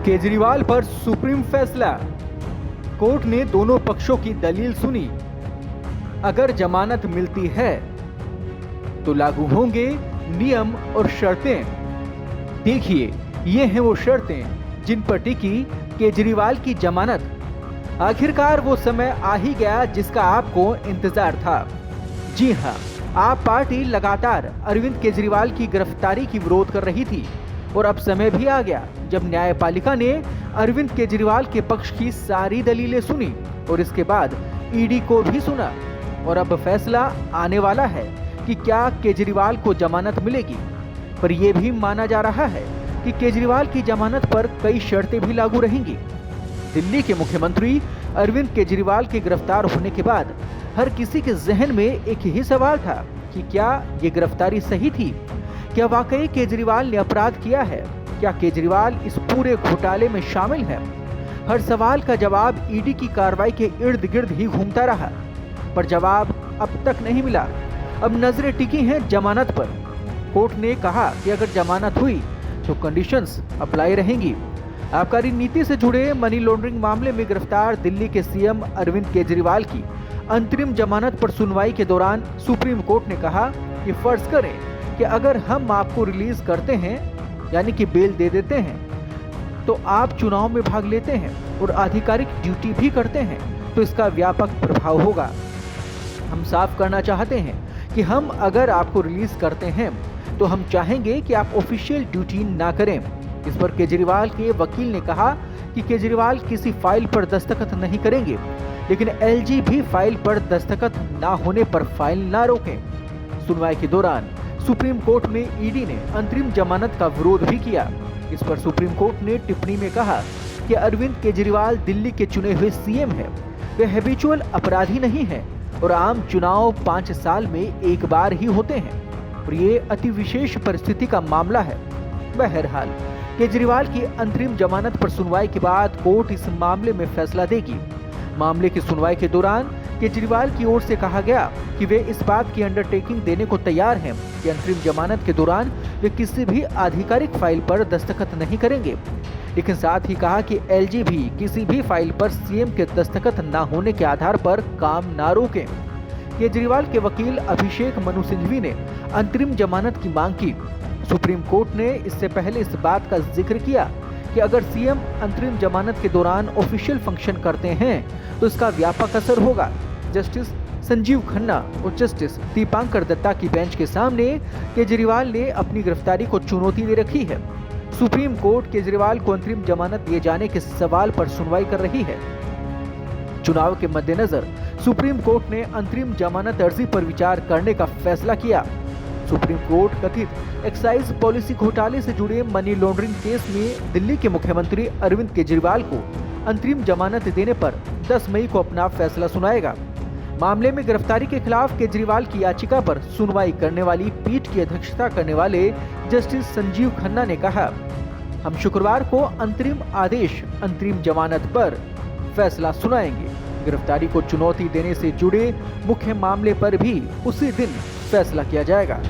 केजरीवाल पर सुप्रीम फैसला। कोर्ट ने दोनों पक्षों की दलील सुनी। अगर जमानत मिलती है तो लागू होंगे नियम और शर्तें। देखिए, ये हैं वो शर्तें जिन पर टिकी केजरीवाल की जमानत। आखिरकार वो समय आ ही गया जिसका आपको इंतजार था। जी हां, आप पार्टी लगातार अरविंद केजरीवाल की गिरफ्तारी की विरोध कर रही थी और अब समय भी आ गया जब न्यायपालिका ने अरविंद केजरीवाल के पक्ष की सारी दलीलें सुनी और इसके बाद ईडी को भी सुना। और अब फैसला आने वाला है कि क्या केजरीवाल को जमानत मिलेगी। पर यह भी माना जा रहा है कि केजरीवाल की जमानत पर कई शर्तें भी लागू रहेंगी। दिल्ली के मुख्यमंत्री अरविंद केजरीवाल के गिरफ्तार होने के बाद हर किसी के जहन में एक ही सवाल था कि क्या ये गिरफ्तारी सही थी। क्या वाकई केजरीवाल ने अपराध किया है? क्या केजरीवाल इस पूरे घोटाले में शामिल है? हर सवाल का जवाब ईडी की कार्रवाई के इर्द गिर्द ही घूमता रहा, पर जवाब अब तक नहीं मिला। अब नजरें टिकी हैं जमानत पर। कोर्ट ने कहा कि अगर जमानत हुई तो कंडीशंस अप्लाई रहेंगी। आबकारी नीति से जुड़े मनी लॉन्ड्रिंग मामले में गिरफ्तार दिल्ली के सीएम अरविंद केजरीवाल की अंतरिम जमानत पर सुनवाई के दौरान सुप्रीम कोर्ट ने कहा कि फर्ज करें कि अगर हम आपको रिलीज करते हैं, यानी कि बेल दे देते हैं, तो आप चुनाव में भाग लेते हैं और आधिकारिक ड्यूटी भी करते हैं, तो इसका व्यापक प्रभाव होगा। हम साफ करना चाहते हैं कि हम अगर आपको रिलीज करते हैं तो हम चाहेंगे कि आप ऑफिशियल ड्यूटी ना करें। इस पर केजरीवाल के वकील ने कहा कि केजरीवाल किसी फाइल पर दस्तखत नहीं करेंगे, लेकिन एलजी भी फाइल पर दस्तखत ना होने पर फाइल ना रोकें। सुनवाई के दौरान सुप्रीम कोर्ट में ईडी ने अंतरिम जमानत का विरोध भी किया। इस पर सुप्रीम कोर्ट ने टिप्पणी में कहा कि अरविंद केजरीवाल दिल्ली के चुने हुए सीएम हैं। वे हैबिचुअल अपराधी नहीं हैं और आम चुनाव 5 साल में एक बार ही होते हैं और ये अति विशेष परिस्थिति का मामला है। बहरहाल केजरीवाल की अंतरिम जमानत पर सुनवाई के बाद कोर्ट इस मामले में फैसला देगी। मामले की सुनवाई के दौरान केजरीवाल की ओर से कहा गया कि वे इस बात की अंडरटेकिंग देने को तैयार हैं कि अंतरिम जमानत के दौरान वे किसी भी आधिकारिक फाइल पर दस्तखत नहीं करेंगे, लेकिन साथ ही कहा कि एलजी भी किसी भी फाइल पर सीएम के दस्तखत न होने के आधार पर काम न रोकें। केजरीवाल के वकील अभिषेक मनु सिंघवी ने अंतरिम जमानत की मांग की। सुप्रीम कोर्ट ने इससे पहले इस बात का जिक्र किया कि अगर सीएम अंतरिम जमानत के दौरान ऑफिशियल फंक्शन करते हैं तो इसका व्यापक असर होगा। जस्टिस संजीव खन्ना और जस्टिस दीपांकर दत्ता की बेंच के सामने केजरीवाल ने अपनी गिरफ्तारी को चुनौती दे रखी है। सुप्रीम कोर्ट केजरीवाल को अंतरिम जमानत दिए जाने के सवाल पर सुनवाई कर रही है। चुनाव के मद्देनजर सुप्रीम कोर्ट ने अंतरिम जमानत अर्जी पर विचार करने का फैसला किया। सुप्रीम कोर्ट कथित एक्साइज पॉलिसी घोटाले से जुड़े मनी लॉन्ड्रिंग केस में दिल्ली के मुख्यमंत्री अरविंद केजरीवाल को अंतरिम जमानत देने पर 10 मई को अपना फैसला सुनाएगा। मामले में गिरफ्तारी के खिलाफ केजरीवाल की याचिका पर सुनवाई करने वाली पीठ की अध्यक्षता करने वाले जस्टिस संजीव खन्ना ने कहा, हम शुक्रवार को अंतरिम आदेश अंतरिम जमानत पर फैसला सुनाएंगे। गिरफ्तारी को चुनौती देने से जुड़े मुख्य मामले पर भी उसी दिन फैसला किया जाएगा।